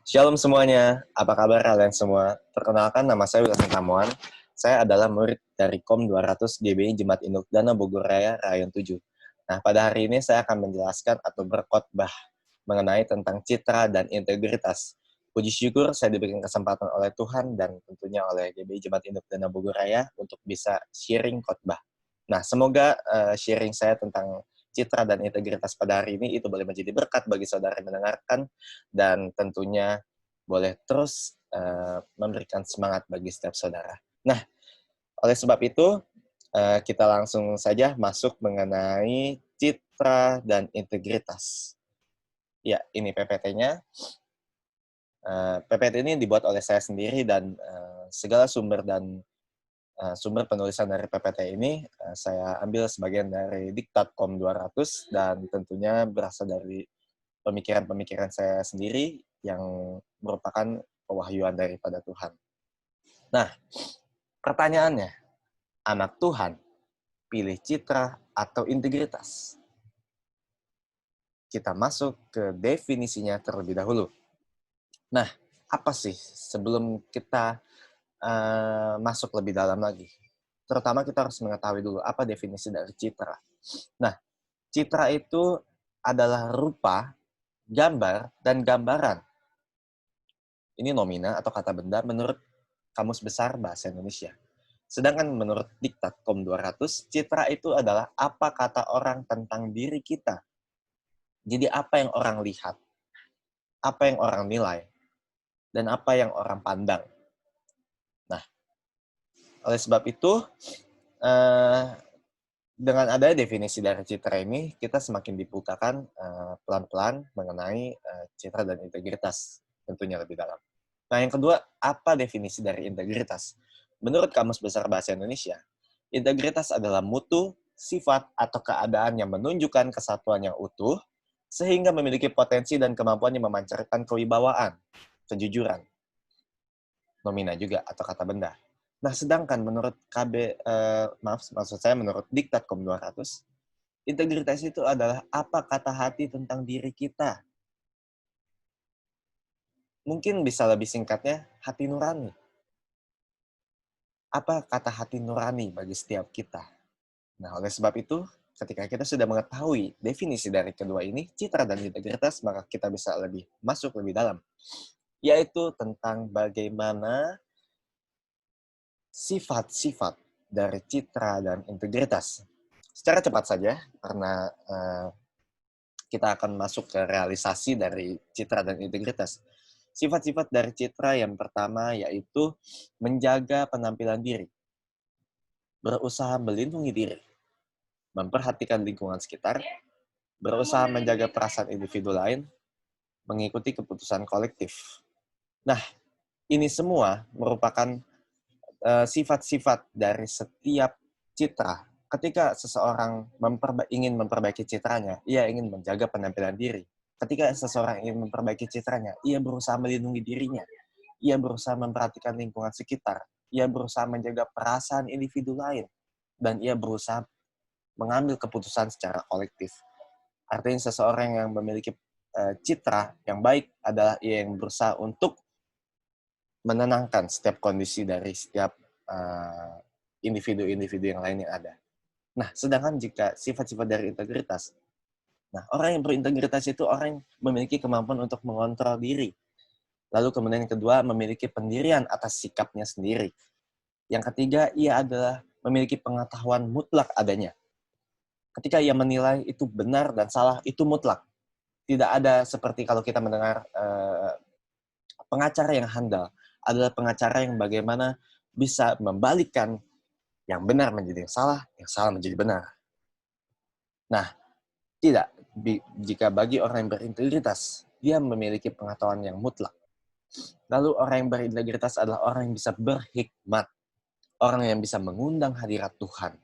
Shalom semuanya, apa kabar kalian semua? Perkenalkan, nama saya Wilson Tamuan. Saya adalah murid dari KOM 200 GBI Jemaat Induk Dana Bogor Raya, Rayon 7. Nah, pada hari ini saya akan menjelaskan atau berkhotbah mengenai tentang citra dan integritas. Puji syukur saya diberikan kesempatan oleh Tuhan dan tentunya oleh GBI Jemaat Induk Dana Bogor Raya untuk bisa sharing khotbah. Nah, semoga sharing saya tentang citra dan integritas pada hari ini itu boleh menjadi berkat bagi saudara yang mendengarkan dan tentunya boleh terus memberikan semangat bagi setiap saudara. Nah, oleh sebab itu kita langsung saja masuk mengenai citra dan integritas. Ya, ini PPT-nya. PPT ini dibuat oleh saya sendiri dan segala sumber penulisan dari PPT ini saya ambil sebagian dari Diktat.com 200 dan tentunya berasal dari pemikiran-pemikiran saya sendiri yang merupakan pewahyuan daripada Tuhan. Nah, pertanyaannya, anak Tuhan pilih citra atau integritas? Kita masuk ke definisinya terlebih dahulu. Nah, apa sih sebelum kita masuk lebih dalam lagi? Terutama kita harus mengetahui dulu apa definisi dari citra. Nah, citra itu adalah rupa, gambar, dan gambaran. Ini nomina atau kata benda menurut Kamus Besar Bahasa Indonesia. Sedangkan menurut Diktat.com 200, citra itu adalah apa kata orang tentang diri kita. Jadi apa yang orang lihat, apa yang orang nilai, dan apa yang orang pandang. Nah, oleh sebab itu, dengan adanya definisi dari citra ini, kita semakin dibukakan pelan-pelan mengenai citra dan integritas, tentunya lebih dalam. Nah, yang kedua, apa definisi dari integritas? Menurut Kamus Besar Bahasa Indonesia, integritas adalah mutu, sifat, atau keadaan yang menunjukkan kesatuan yang utuh, sehingga memiliki potensi dan kemampuan yang memancarkan kewibawaan, kejujuran, nomina juga, atau kata benda. Nah, sedangkan menurut maksud saya menurut Diktat.com 200, integritas itu adalah apa kata hati tentang diri kita. Mungkin bisa lebih singkatnya, hati nurani. Apa kata hati nurani bagi setiap kita? Nah, oleh sebab itu, ketika kita sudah mengetahui definisi dari kedua ini, citra dan integritas, maka kita bisa masuk lebih dalam. Yaitu tentang bagaimana sifat-sifat dari citra dan integritas. Secara cepat saja, karena kita akan masuk ke realisasi dari citra dan integritas. Sifat-sifat dari citra yang pertama yaitu menjaga penampilan diri, berusaha melindungi diri, memperhatikan lingkungan sekitar, berusaha menjaga perasaan individu lain, mengikuti keputusan kolektif. Nah, ini semua merupakan sifat-sifat dari setiap citra. Ketika seseorang ingin memperbaiki citranya, ia ingin menjaga penampilan diri. Ketika seseorang ingin memperbaiki citranya, ia berusaha melindungi dirinya. Ia berusaha memperhatikan lingkungan sekitar. Ia berusaha menjaga perasaan individu lain. Dan ia berusaha mengambil keputusan secara kolektif. Artinya seseorang yang memiliki citra yang baik adalah ia yang berusaha untuk menenangkan setiap kondisi dari setiap individu-individu yang lain yang ada. Nah, sedangkan jika sifat-sifat dari integritas, nah orang yang berintegritas itu orang yang memiliki kemampuan untuk mengontrol diri. Lalu kemudian yang kedua, memiliki pendirian atas sikapnya sendiri. Yang ketiga, ia adalah memiliki pengetahuan mutlak adanya. Ketika ia menilai itu benar dan salah, itu mutlak. Tidak ada seperti kalau kita mendengar pengacara yang handal, adalah pengacara yang bagaimana bisa membalikkan yang benar menjadi yang salah menjadi benar. Nah, tidak. Jika bagi orang yang berintegritas, dia memiliki pengetahuan yang mutlak. Lalu orang yang berintegritas adalah orang yang bisa berhikmat. Orang yang bisa mengundang hadirat Tuhan.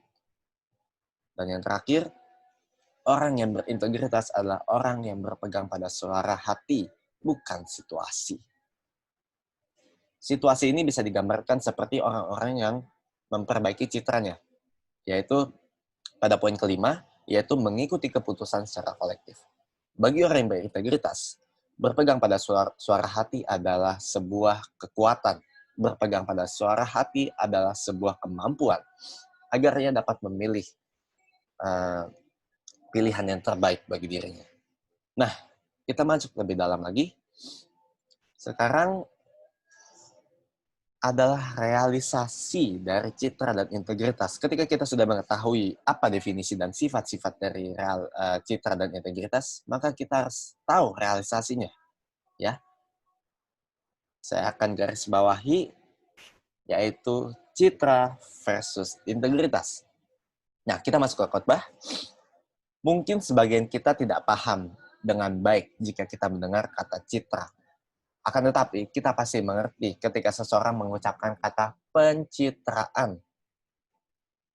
Dan yang terakhir, orang yang berintegritas adalah orang yang berpegang pada suara hati, bukan situasi. Situasi ini bisa digambarkan seperti orang-orang yang memperbaiki citranya, yaitu pada poin kelima, yaitu mengikuti keputusan secara kolektif. Bagi orang yang berintegritas, Berpegang pada suara hati adalah sebuah kekuatan. Berpegang pada suara hati adalah sebuah kemampuan agar ia dapat memilih uh, pilihan yang terbaik bagi dirinya. Nah, kita masuk lebih dalam lagi. Sekarang adalah realisasi dari citra dan integritas. Ketika kita sudah mengetahui apa definisi dan sifat-sifat dari citra dan integritas, maka kita harus tahu realisasinya. Ya, saya akan garis bawahi, yaitu citra versus integritas. Nah, kita masuk ke khotbah. Mungkin sebagian kita tidak paham dengan baik jika kita mendengar kata citra. Akan tetapi, kita pasti mengerti ketika seseorang mengucapkan kata pencitraan.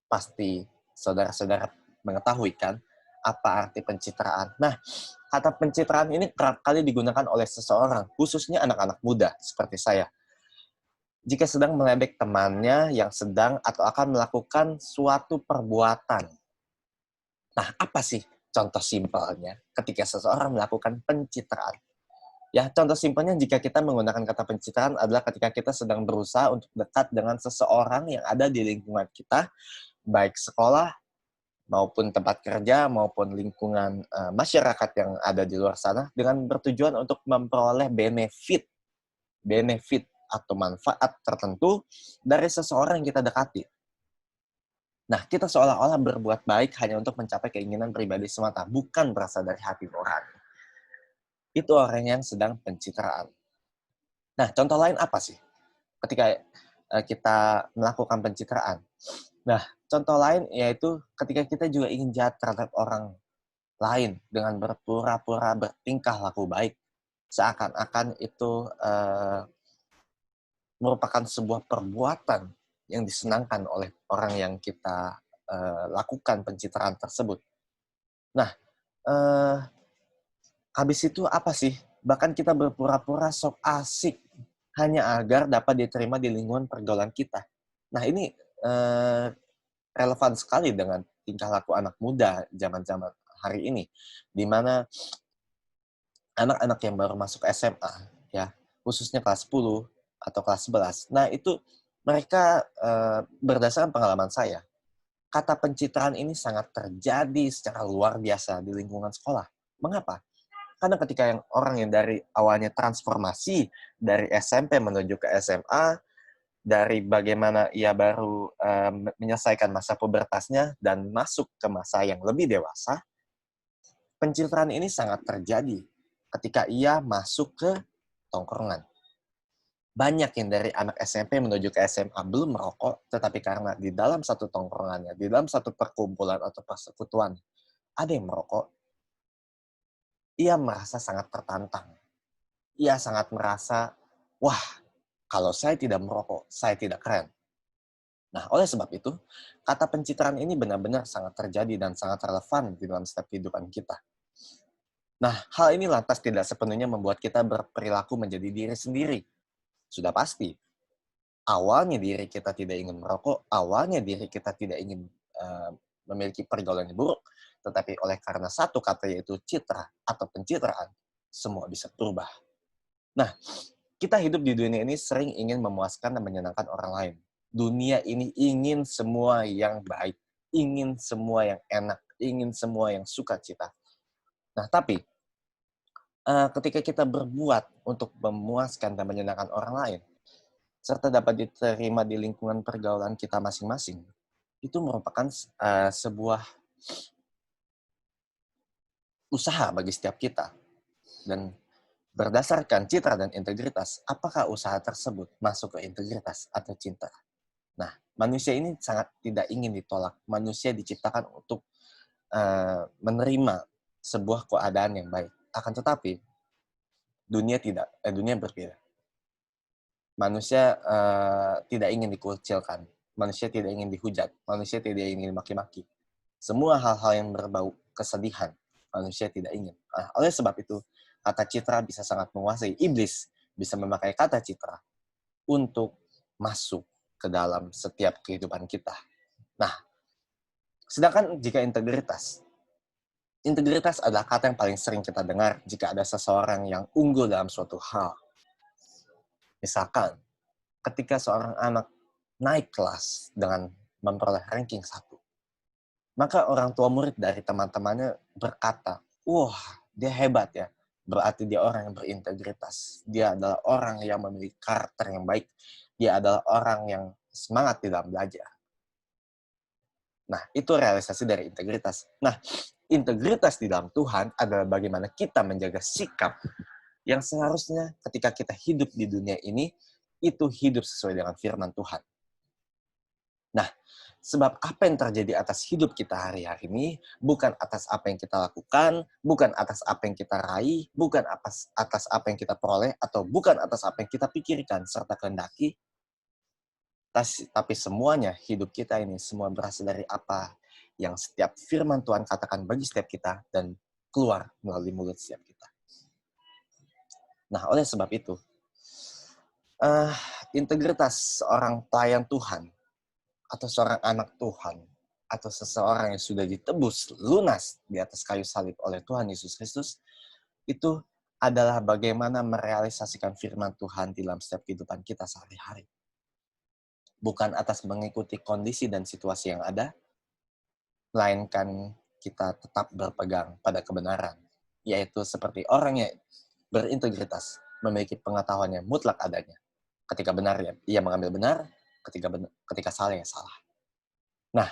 Pasti saudara-saudara mengetahui kan apa arti pencitraan. Nah, kata pencitraan ini kerap kali digunakan oleh seseorang, khususnya anak-anak muda seperti saya, jika sedang meledek temannya yang sedang atau akan melakukan suatu perbuatan. Nah, apa sih contoh simpelnya ketika seseorang melakukan pencitraan? Ya, contoh simpelnya jika kita menggunakan kata pencitraan adalah ketika kita sedang berusaha untuk dekat dengan seseorang yang ada di lingkungan kita, baik sekolah, maupun tempat kerja, maupun lingkungan masyarakat yang ada di luar sana, dengan bertujuan untuk memperoleh benefit atau manfaat tertentu dari seseorang yang kita dekati. Nah, kita seolah-olah berbuat baik hanya untuk mencapai keinginan pribadi semata, bukan berasal dari hati nurani. Itu orang yang sedang pencitraan. Nah, contoh lain apa sih? Ketika kita melakukan pencitraan. Nah, contoh lain yaitu ketika kita juga ingin jahat terhadap orang lain dengan berpura-pura bertingkah laku baik, seakan-akan itu merupakan sebuah perbuatan yang disenangkan oleh orang yang kita lakukan pencitraan tersebut. Nah, habis itu apa sih? Bahkan kita berpura-pura sok asik hanya agar dapat diterima di lingkungan pergaulan kita. Nah, ini relevan sekali dengan tingkah laku anak muda zaman-zaman hari ini, di mana anak-anak yang baru masuk SMA, ya, khususnya kelas 10 atau kelas 11. Nah, itu mereka berdasarkan pengalaman saya, kata pencitraan ini sangat terjadi secara luar biasa di lingkungan sekolah. Mengapa? Karena ketika orang yang dari awalnya transformasi dari SMP menuju ke SMA, dari bagaimana ia baru menyelesaikan masa pubertasnya dan masuk ke masa yang lebih dewasa, pencitraan ini sangat terjadi ketika ia masuk ke tongkrongan. Banyak yang dari anak SMP menuju ke SMA belum merokok, tetapi karena di dalam satu tongkrongannya, di dalam satu perkumpulan atau persekutuan, ada yang merokok, ia merasa sangat tertantang. Ia sangat merasa, wah, kalau saya tidak merokok, saya tidak keren. Nah, oleh sebab itu, kata pencitraan ini benar-benar sangat terjadi dan sangat relevan di dalam setiap kehidupan kita. Nah, hal ini lantas tidak sepenuhnya membuat kita berperilaku menjadi diri sendiri. Sudah pasti, awalnya diri kita tidak ingin merokok, awalnya diri kita tidak ingin memiliki pergaulan yang buruk, tetapi oleh karena satu kata yaitu citra atau pencitraan, semua bisa berubah. Nah, kita hidup di dunia ini sering ingin memuaskan dan menyenangkan orang lain. Dunia ini ingin semua yang baik, ingin semua yang enak, ingin semua yang sukacita. Nah, tapi ketika kita berbuat untuk memuaskan dan menyenangkan orang lain, serta dapat diterima di lingkungan pergaulan kita masing-masing, itu merupakan sebuah usaha bagi setiap kita. Dan berdasarkan citra dan integritas, apakah usaha tersebut masuk ke integritas atau cinta? Nah, manusia ini sangat tidak ingin ditolak. Manusia diciptakan untuk menerima sebuah keadaan yang baik. Akan tetapi, dunia berbeda. Manusia tidak ingin dikucilkan. Manusia tidak ingin dihujat. Manusia tidak ingin dimaki-maki. Semua hal-hal yang berbau kesedihan, manusia tidak ingin. Nah, oleh sebab itu, kata citra bisa sangat menguasai. Iblis bisa memakai kata citra untuk masuk ke dalam setiap kehidupan kita. Nah, sedangkan jika integritas, Integritas adalah kata yang paling sering kita dengar jika ada seseorang yang unggul dalam suatu hal. Misalkan, ketika seorang anak naik kelas dengan memperoleh ranking 1, maka orang tua murid dari teman-temannya berkata, wah, dia hebat ya. Berarti dia orang yang berintegritas. Dia adalah orang yang memiliki karakter yang baik. Dia adalah orang yang semangat di dalam belajar. Nah, itu realisasi dari integritas. Nah, integritas di dalam Tuhan adalah bagaimana kita menjaga sikap yang seharusnya ketika kita hidup di dunia ini, itu hidup sesuai dengan firman Tuhan. Nah, sebab apa yang terjadi atas hidup kita hari-hari ini, bukan atas apa yang kita lakukan, bukan atas apa yang kita raih, bukan atas apa yang kita peroleh, atau bukan atas apa yang kita pikirkan serta kehendaki, tapi semuanya hidup kita ini semua berasal dari apa yang setiap firman Tuhan katakan bagi setiap kita dan keluar melalui mulut setiap kita. Nah, oleh sebab itu, integritas seorang pelayan Tuhan atau seorang anak Tuhan atau seseorang yang sudah ditebus lunas di atas kayu salib oleh Tuhan Yesus Kristus, itu adalah bagaimana merealisasikan firman Tuhan dalam setiap kehidupan kita sehari-hari. Bukan atas mengikuti kondisi dan situasi yang ada, melainkan kita tetap berpegang pada kebenaran, yaitu seperti orang yang berintegritas, memiliki pengetahuan yang mutlak adanya. Ketika benar, ia mengambil benar, ketika salah, ya salah. Nah,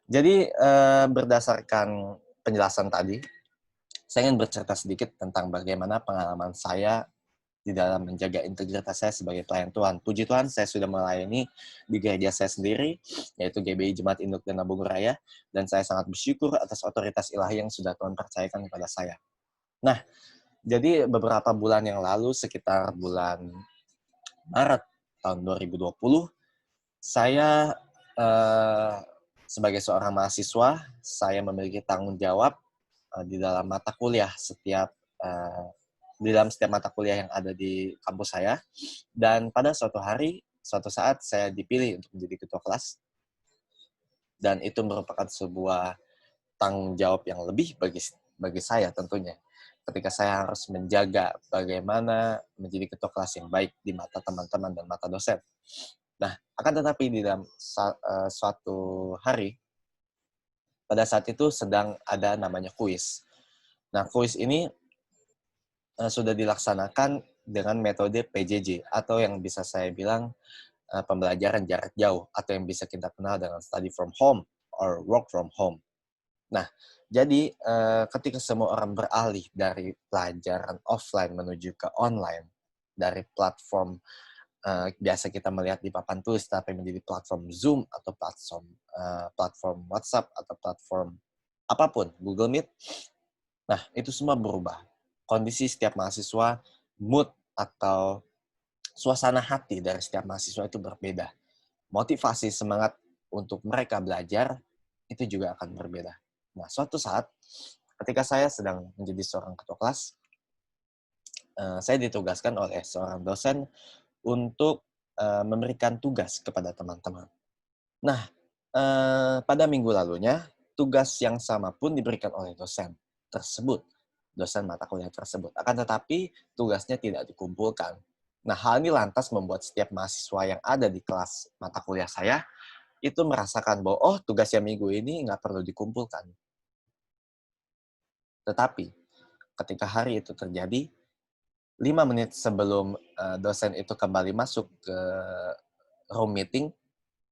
jadi berdasarkan penjelasan tadi, saya ingin bercerita sedikit tentang bagaimana pengalaman saya di dalam menjaga integritas saya sebagai pelayan Tuhan. Puji Tuhan, saya sudah melayani di gereja saya sendiri, yaitu GBI Jemaat Induk dan Nabung Raya, dan saya sangat bersyukur atas otoritas ilahi yang sudah Tuhan percayakan kepada saya. Nah, jadi beberapa bulan yang lalu, sekitar bulan Maret tahun 2020, saya sebagai seorang mahasiswa, saya memiliki tanggung jawab di dalam mata kuliah di dalam setiap mata kuliah yang ada di kampus saya. Dan pada suatu saat saya dipilih untuk menjadi ketua kelas. Dan itu merupakan sebuah tanggung jawab yang lebih bagi saya tentunya. Ketika saya harus menjaga bagaimana menjadi ketua kelas yang baik di mata teman-teman dan mata dosen. Nah, akan tetapi di dalam suatu hari, pada saat itu sedang ada namanya kuis. Nah, kuis ini sudah dilaksanakan dengan metode PJJ, atau yang bisa saya bilang pembelajaran jarak jauh, atau yang bisa kita kenal dengan study from home or work from home. Nah, jadi ketika semua orang beralih dari pelajaran offline menuju ke online, dari platform biasa kita melihat di papan tulis, tapi menjadi platform Zoom atau platform WhatsApp atau platform apapun, Google Meet, nah itu semua berubah. Kondisi setiap mahasiswa, mood atau suasana hati dari setiap mahasiswa itu berbeda. Motivasi, semangat untuk mereka belajar itu juga akan berbeda. Nah, suatu saat ketika saya sedang menjadi seorang ketua kelas, saya ditugaskan oleh seorang dosen untuk memberikan tugas kepada teman-teman. Nah, pada minggu lalunya, tugas yang sama pun diberikan oleh dosen tersebut, dosen mata kuliah tersebut. Akan tetapi, tugasnya tidak dikumpulkan. Nah, hal ini lantas membuat setiap mahasiswa yang ada di kelas mata kuliah saya, itu merasakan bahwa, oh, tugas yang minggu ini nggak perlu dikumpulkan. Tetapi, ketika hari itu terjadi, 5 menit sebelum dosen itu kembali masuk ke room meeting,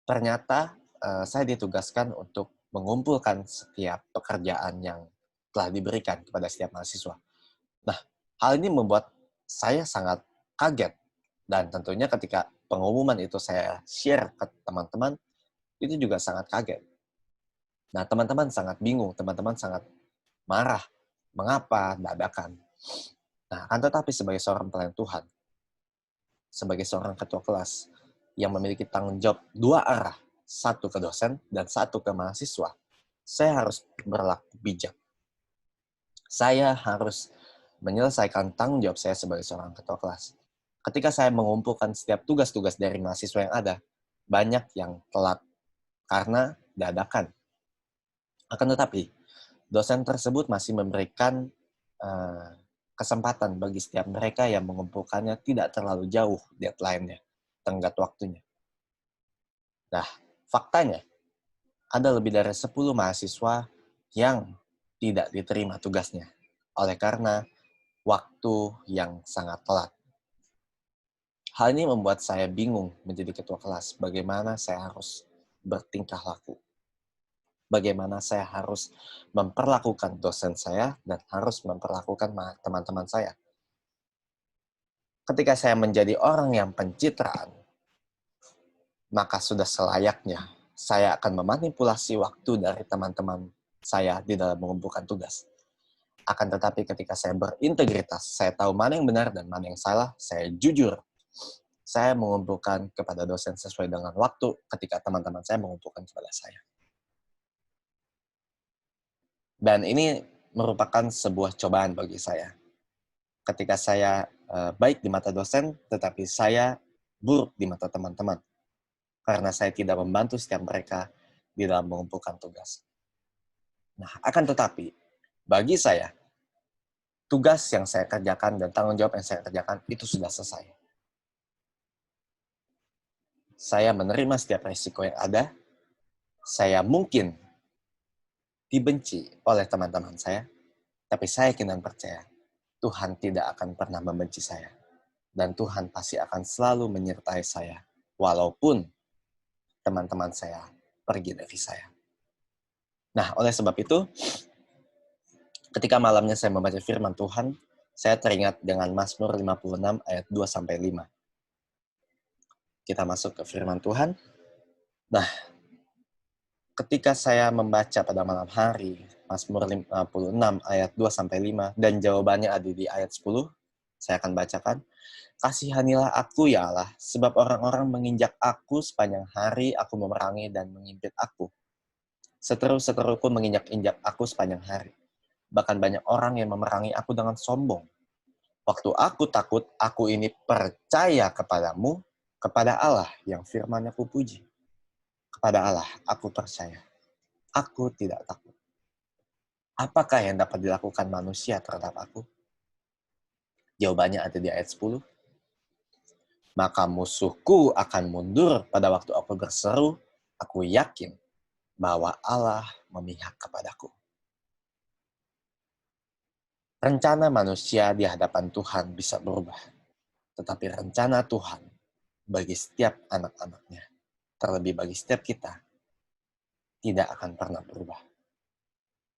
ternyata saya ditugaskan untuk mengumpulkan setiap pekerjaan yang telah diberikan kepada setiap mahasiswa. Nah, hal ini membuat saya sangat kaget. Dan tentunya ketika pengumuman itu saya share ke teman-teman, itu juga sangat kaget. Nah, teman-teman sangat bingung, teman-teman sangat marah. Mengapa dadakan? Nah, akan tetapi sebagai seorang pelayan Tuhan, sebagai seorang ketua kelas yang memiliki tanggung jawab dua arah, satu ke dosen dan satu ke mahasiswa, saya harus berlaku bijak. Saya harus menyelesaikan tanggung jawab saya sebagai seorang ketua kelas. Ketika saya mengumpulkan setiap tugas-tugas dari mahasiswa yang ada, banyak yang telat karena dadakan. Akan tetapi, dosen tersebut masih memberikan kesempatan bagi setiap mereka yang mengumpulkannya tidak terlalu jauh deadline-nya, tenggat waktunya. Nah, faktanya, ada lebih dari 10 mahasiswa yang tidak diterima tugasnya oleh karena waktu yang sangat telat. Hal ini membuat saya bingung menjadi ketua kelas, bagaimana saya harus bertingkah laku. Bagaimana saya harus memperlakukan dosen saya dan harus memperlakukan teman-teman saya. Ketika saya menjadi orang yang pencitraan, maka sudah selayaknya saya akan memanipulasi waktu dari teman-teman saya di dalam mengumpulkan tugas. Akan tetapi ketika saya berintegritas, saya tahu mana yang benar dan mana yang salah, saya jujur. Saya mengumpulkan kepada dosen sesuai dengan waktu ketika teman-teman saya mengumpulkan kepada saya. Dan ini merupakan sebuah cobaan bagi saya. Ketika saya baik di mata dosen, tetapi saya buruk di mata teman-teman. Karena saya tidak membantu setiap mereka di dalam mengumpulkan tugas. Nah, akan tetapi, bagi saya, tugas yang saya kerjakan dan tanggung jawab yang saya kerjakan itu sudah selesai. Saya menerima setiap risiko yang ada. Saya mungkin dibenci oleh teman-teman saya, tapi saya yakin dan percaya Tuhan tidak akan pernah membenci saya. Dan Tuhan pasti akan selalu menyertai saya, walaupun teman-teman saya pergi dari saya. Nah, oleh sebab itu, ketika malamnya saya membaca firman Tuhan, saya teringat dengan Mazmur 56 ayat 2-5. Kita masuk ke firman Tuhan. Nah, ketika saya membaca pada malam hari, Mazmur 56 ayat 2-5, dan jawabannya ada di ayat 10, saya akan bacakan. Kasihanilah aku ya Allah, sebab orang-orang menginjak aku sepanjang hari, aku memerangi dan mengimpit aku. Seteru-seteruku menginjak-injak aku sepanjang hari. Bahkan banyak orang yang memerangi aku dengan sombong. Waktu aku takut, aku ini percaya kepadamu, kepada Allah yang firman-Nya kupuji. Kepada Allah, aku percaya. Aku tidak takut. Apakah yang dapat dilakukan manusia terhadap aku? Jawabannya ada di ayat 10. Maka musuhku akan mundur pada waktu aku berseru, aku yakin bahwa Allah memihak kepadaku. Rencana manusia di hadapan Tuhan bisa berubah. Tetapi rencana Tuhan bagi setiap anak-anaknya, terlebih bagi setiap kita, tidak akan pernah berubah.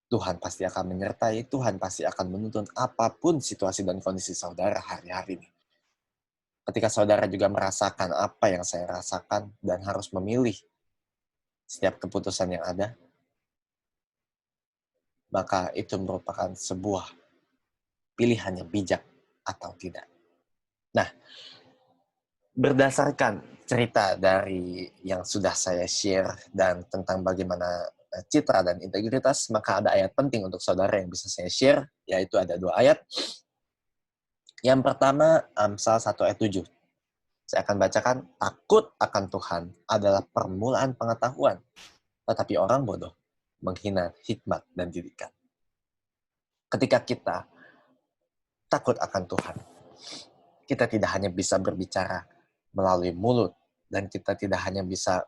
Tuhan pasti akan menyertai, Tuhan pasti akan menuntun apapun situasi dan kondisi saudara hari-hari ini. Ketika saudara juga merasakan apa yang saya rasakan dan harus memilih setiap keputusan yang ada, maka itu merupakan sebuah pilihan yang bijak atau tidak. Nah, berdasarkan cerita dari yang sudah saya share dan tentang bagaimana citra dan integritas, maka ada ayat penting untuk saudara yang bisa saya share, yaitu ada 2 ayat. Yang pertama, Amsal 1 ayat 7. Saya akan bacakan, takut akan Tuhan adalah permulaan pengetahuan, tetapi orang bodoh menghina hikmat dan didikan. Ketika kita takut akan Tuhan, kita tidak hanya bisa berbicara melalui mulut, dan kita tidak hanya bisa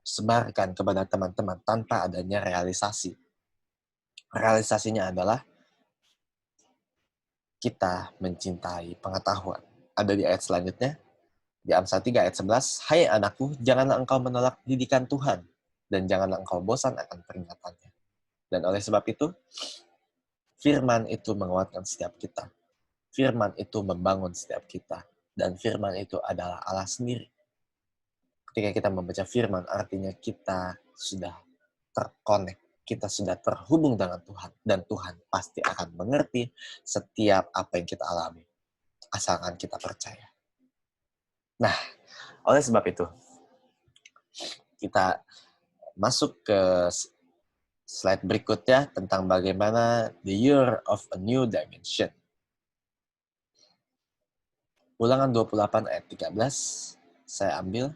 sebarkan kepada teman-teman tanpa adanya realisasi. Realisasinya adalah kita mencintai pengetahuan. Ada di ayat selanjutnya, di Amsal 3 ayat 11, hai anakku, janganlah engkau menolak didikan Tuhan, dan janganlah engkau bosan akan peringatannya. Dan oleh sebab itu, firman itu menguatkan setiap kita. Firman itu membangun setiap kita. Dan firman itu adalah Allah sendiri. Ketika kita membaca firman, artinya kita sudah terkonek, kita sudah terhubung dengan Tuhan, dan Tuhan pasti akan mengerti setiap apa yang kita alami, asalkan kita percaya. Nah, oleh sebab itu, kita masuk ke slide berikutnya tentang bagaimana the year of a new dimension. Ulangan 28 ayat 13, saya ambil.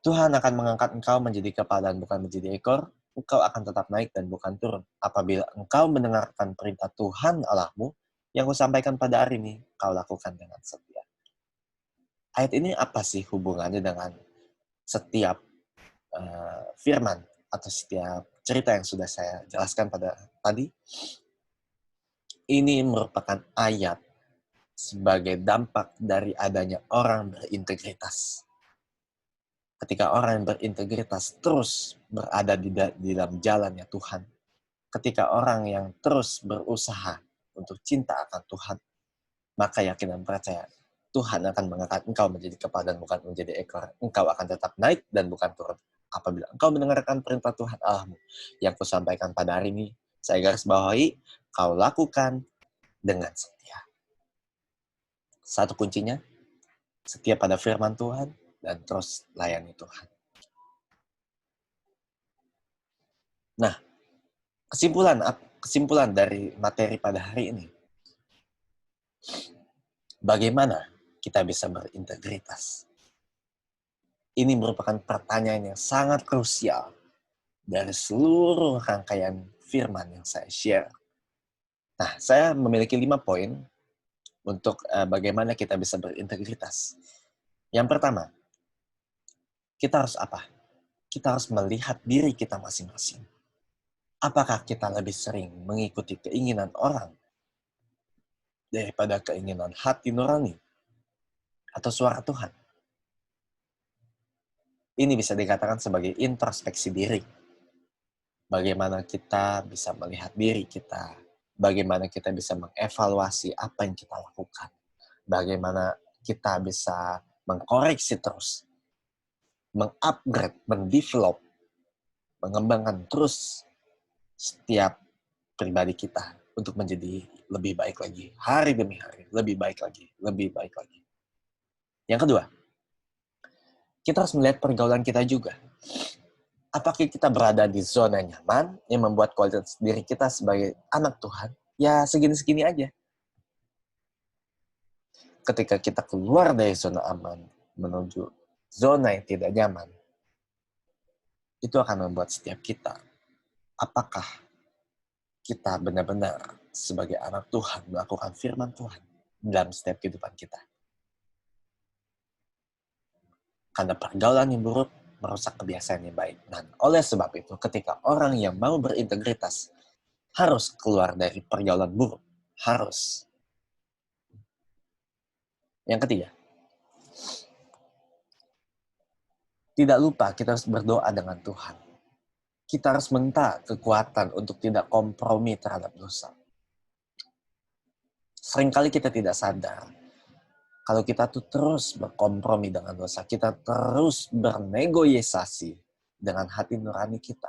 Tuhan akan mengangkat engkau menjadi kepala dan bukan menjadi ekor. engkau akan tetap naik dan bukan turun. Apabila engkau mendengarkan perintah Tuhan Allahmu, yang kusampaikan pada hari ini, kau lakukan dengan setia. Ayat ini apa sih hubungannya dengan setiap firman atau setiap cerita yang sudah saya jelaskan pada tadi? Ini merupakan ayat sebagai dampak dari adanya orang berintegritas. Ketika orang yang berintegritas terus berada di dalam jalannya Tuhan, ketika orang yang terus berusaha untuk cinta akan Tuhan, maka yakin dan percaya Tuhan akan mengangkat engkau menjadi kepala dan bukan menjadi ekor. Engkau akan tetap naik dan bukan turun. Apabila engkau mendengarkan perintah Tuhan Allahmu yang kusampaikan pada hari ini, saya garis bawahi, kau lakukan dengan setia. Satu kuncinya, setia pada firman Tuhan dan terus layani Tuhan. Nah, kesimpulan dari materi pada hari ini, bagaimana kita bisa berintegritas? Ini merupakan pertanyaan yang sangat krusial dari seluruh rangkaian firman yang saya share. Nah, saya memiliki 5 poin untuk bagaimana kita bisa berintegritas. Yang pertama, kita harus apa? Kita harus melihat diri kita masing-masing. Apakah kita lebih sering mengikuti keinginan orang daripada keinginan hati nurani atau suara Tuhan? Ini bisa dikatakan sebagai introspeksi diri. Bagaimana kita bisa melihat diri kita, bagaimana kita bisa mengevaluasi apa yang kita lakukan, bagaimana kita bisa mengkoreksi terus, mengupgrade, mendevelop, mengembangkan terus setiap pribadi kita untuk menjadi lebih baik lagi, hari demi hari, lebih baik lagi, lebih baik lagi. Yang kedua, kita harus melihat pergaulan kita juga. Apakah kita berada di zona nyaman yang membuat kualitas diri kita sebagai anak Tuhan ya segini-segini aja. Ketika kita keluar dari zona aman menuju zona yang tidak nyaman, itu akan membuat setiap kita, apakah kita benar-benar sebagai anak Tuhan melakukan firman Tuhan dalam setiap kehidupan kita. Karena pergaulan yang buruk merusak kebiasaan yang baik. Dan oleh sebab itu, ketika orang yang mau berintegritas harus keluar dari pergaulan buruk. Harus. Yang ketiga, tidak lupa kita harus berdoa dengan Tuhan. Kita harus minta kekuatan untuk tidak kompromi terhadap dosa. Seringkali kita tidak sadar kalau kita tuh terus berkompromi dengan dosa, kita terus bernegosiasi dengan hati nurani kita.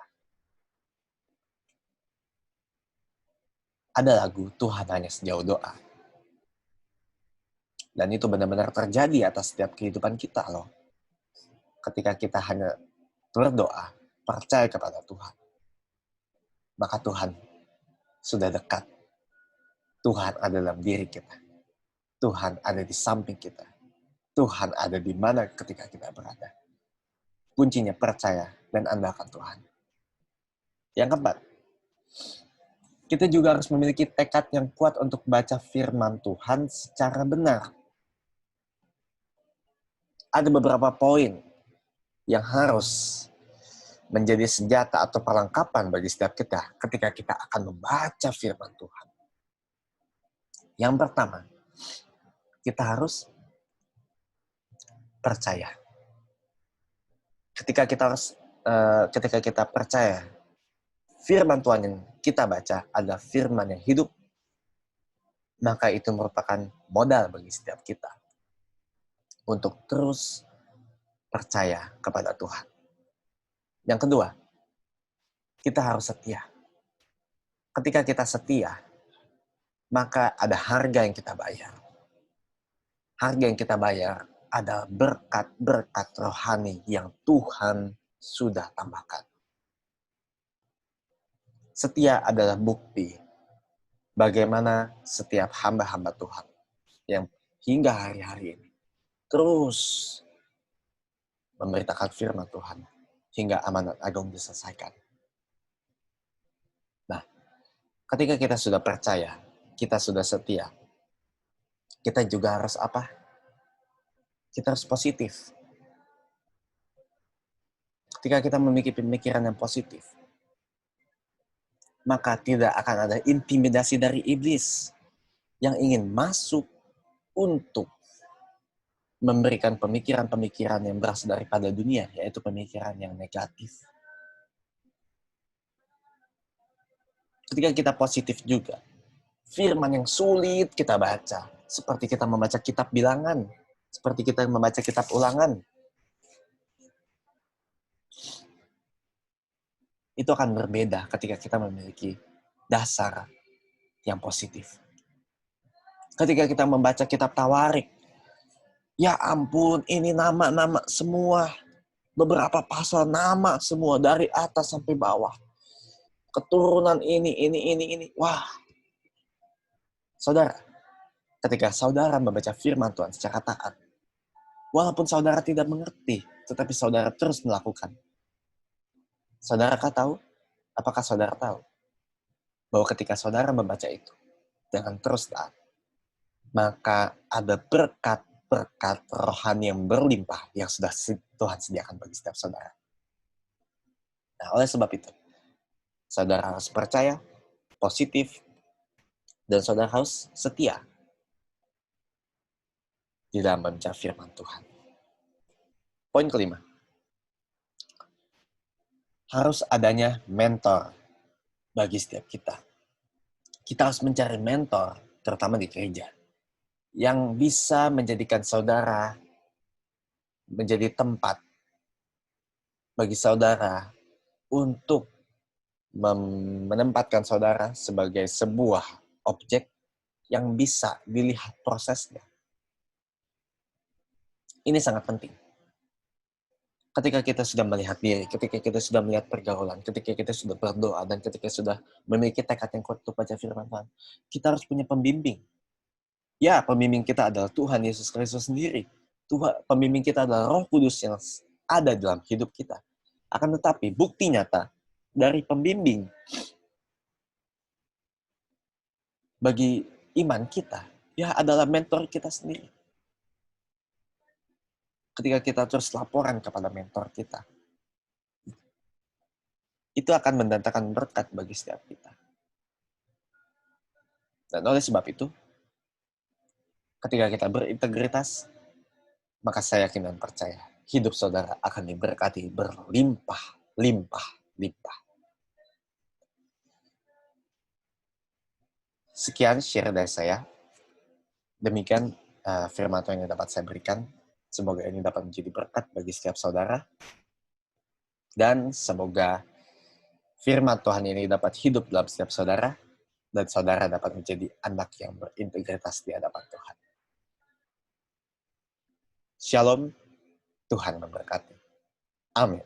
Ada lagu Tuhan hanya sejauh doa. Dan itu benar-benar terjadi atas setiap kehidupan kita loh. Ketika kita hanya berdoa, percaya kepada Tuhan, maka Tuhan sudah dekat. Tuhan ada dalam diri kita. Tuhan ada di samping kita. Tuhan ada di mana ketika kita berada. Kuncinya percaya dan andalkan Tuhan. Yang keempat, kita juga harus memiliki tekad yang kuat untuk baca firman Tuhan secara benar. Ada beberapa poin yang harus menjadi senjata atau perlengkapan bagi setiap kita ketika kita akan membaca firman Tuhan. Yang pertama, kita harus percaya. Ketika kita percaya firman Tuhan yang kita baca adalah firman yang hidup, maka itu merupakan modal bagi setiap kita untuk terus percaya kepada Tuhan. Yang kedua, kita harus setia. Ketika kita setia, maka ada harga yang kita bayar. Harga yang kita bayar adalah berkat-berkat rohani yang Tuhan sudah tambahkan. Setia adalah bukti bagaimana setiap hamba-hamba Tuhan yang hingga hari-hari ini terus memberitakan firman Tuhan hingga amanat agung diselesaikan. Ketika kita sudah percaya, kita sudah setia, kita juga harus apa? Kita harus positif. Ketika kita memiliki pemikiran yang positif, maka tidak akan ada intimidasi dari iblis yang ingin masuk untuk memberikan pemikiran-pemikiran yang berasal daripada dunia, yaitu pemikiran yang negatif. Ketika kita positif juga, firman yang sulit kita baca, seperti kita membaca kitab bilangan, seperti kita membaca kitab ulangan, itu akan berbeda ketika kita memiliki dasar yang positif. Ketika kita membaca kitab Tawarik, ya ampun, ini nama-nama semua, beberapa pasal nama semua, dari atas sampai bawah. Keturunan ini. Wah, saudara, ketika saudara membaca firman Tuhan secara taat, walaupun saudara tidak mengerti, tetapi saudara terus melakukan. Saudara tahu? Apakah saudara tahu bahwa ketika saudara membaca itu dengan terus taat, maka ada berkat-berkat rohani yang berlimpah yang sudah Tuhan sediakan bagi setiap saudara. Nah, oleh sebab itu, saudara harus percaya, positif, dan saudara harus setia di dalam membaca firman Tuhan. Poin kelima, harus adanya mentor bagi setiap kita. Kita harus mencari mentor, terutama di gereja, yang bisa menjadikan saudara menjadi tempat bagi saudara untuk menempatkan saudara sebagai sebuah objek yang bisa dilihat prosesnya. Ini sangat penting. Ketika kita sudah melihat diri, ketika kita sudah melihat pergaulan, ketika kita sudah berdoa, dan ketika sudah memiliki tekad yang kuat untuk baca firman Tuhan, kita harus punya pembimbing. Ya, pembimbing kita adalah Tuhan Yesus Kristus sendiri. Pembimbing kita adalah Roh Kudus yang ada dalam hidup kita. Akan tetapi, bukti nyata dari pembimbing bagi iman kita, ya adalah mentor kita sendiri. Ketika kita terus laporan kepada mentor kita, itu akan mendatangkan berkat bagi setiap kita. Dan oleh sebab itu, ketika kita berintegritas, maka saya yakin dan percaya, hidup saudara akan diberkati berlimpah, limpah. Sekian share dari saya. Demikian firman Tuhan yang dapat saya berikan. Semoga ini dapat menjadi berkat bagi setiap saudara. Dan semoga firman Tuhan ini dapat hidup dalam setiap saudara. Dan saudara dapat menjadi anak yang berintegritas di hadapan Tuhan. Shalom, Tuhan memberkati. Amin.